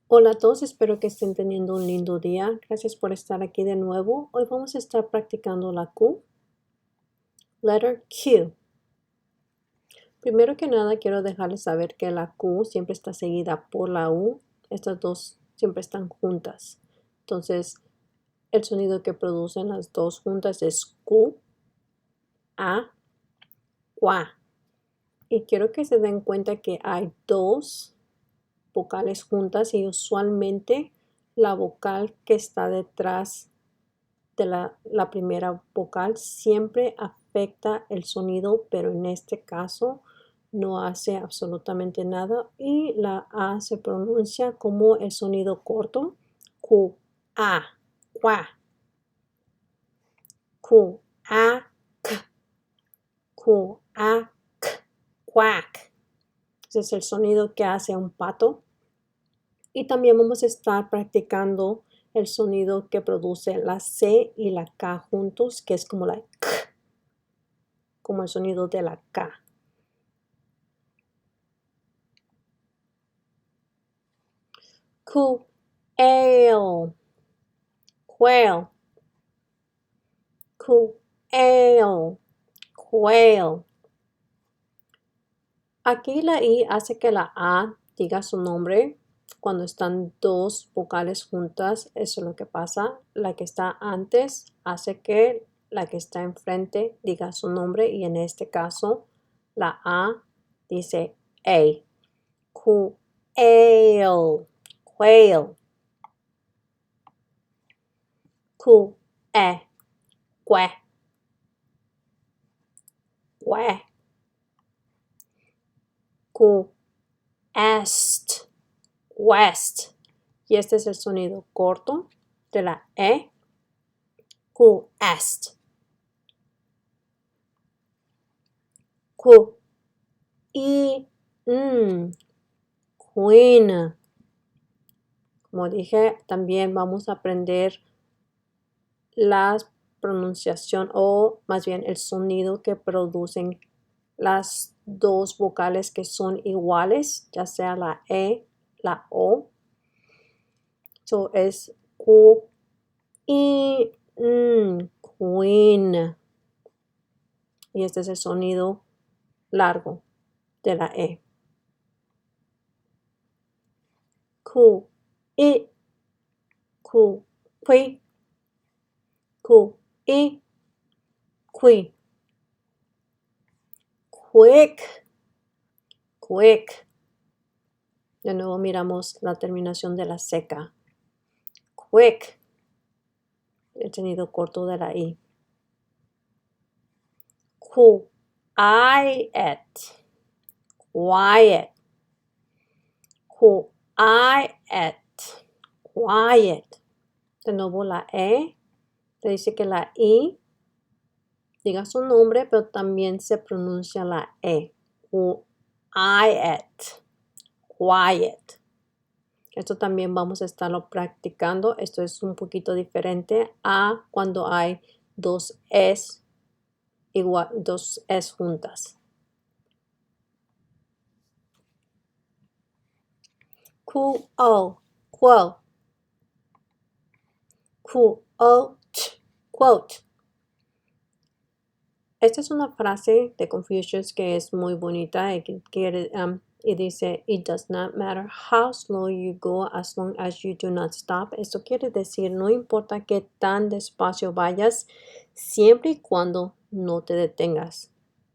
Hola a todos, espero que estén teniendo un lindo día. Gracias por estar aquí de nuevo. Hoy vamos a estar practicando la Q, letter Q. Primero que nada, quiero dejarles saber que la Q siempre está seguida por la U. Estas dos siempre están juntas. Entonces, el sonido que producen las dos juntas es Q, A, Qua. Y quiero que se den cuenta que hay dos vocales juntas y usualmente la vocal que está detrás de la primera vocal siempre afecta el sonido, pero en este caso no hace absolutamente nada y la A se pronuncia como el sonido corto, Q, A, qua, Q, A, k, Q, A, k, quack. Ese es el sonido que hace un pato. Y también vamos a estar practicando el sonido que produce la C y la K juntos, que es como la K, como el sonido de la K. Quail, quail, quail, quail. Aquí la I hace que la A diga su nombre. Cuando están dos vocales juntas, eso es lo que pasa. La que está antes hace que la que está enfrente diga su nombre y en este caso la A dice A. Quail, quail. Que, que, que. Est, west. Y este es el sonido corto de la E. Est. I, queen. Como dije, también vamos a aprender la pronunciación o más bien el sonido que producen las dos vocales que son iguales, ya sea la E, la O. So es Q, I, queen. Y este es el sonido largo de la E. Q, I, Q, qui, Q, I, qui. Quick, quick. De nuevo miramos la terminación de la seca. Quick, el sonido corto de la I. Quiet, quiet. Quiet, quiet. De nuevo la E. Te dice que la I diga su nombre, pero también se pronuncia la E. Quiet, quiet. Esto también vamos a estarlo practicando. Esto es un poquito diferente a cuando hay dos es igual, dos es juntas. Quote, quote. Esta es una frase de Confucius que es muy bonita y dice, It does not matter how slow you go as long as you do not stop. Esto quiere decir, no importa qué tan despacio vayas, siempre y cuando no te detengas.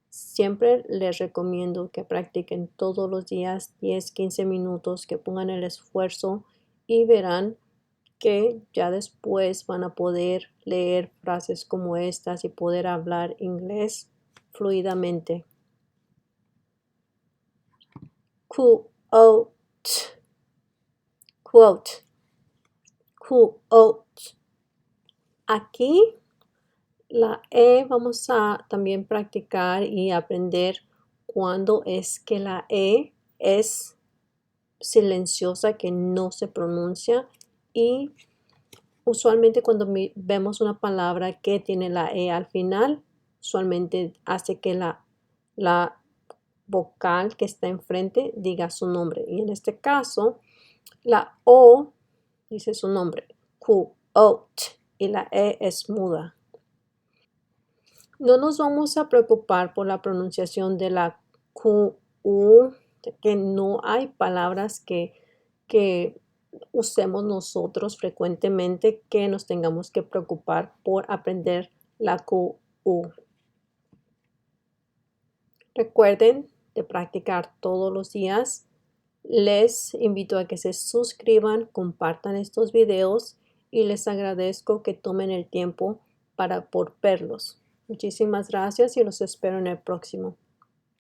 Siempre les recomiendo que practiquen todos los días 10-15 minutos, que pongan el esfuerzo y verán que ya después van a poder leer frases como estas y poder hablar inglés fluidamente. Quote, quote, quote. Aquí la E vamos a también practicar y aprender cuándo es que la E es silenciosa, que no se pronuncia, y usualmente cuando vemos una palabra que tiene la E al final, usualmente hace que la vocal que está enfrente diga su nombre. Y en este caso, La O dice su nombre, Q, oat, y la E es muda. No nos vamos a preocupar por la pronunciación de la Q, U, que no hay palabras que usemos nosotros frecuentemente que nos tengamos que preocupar por aprender la Q, U. Recuerden de practicar todos los días. Les invito a que se suscriban, compartan estos videos y les agradezco que tomen el tiempo por verlos. Muchísimas gracias y los espero en el próximo.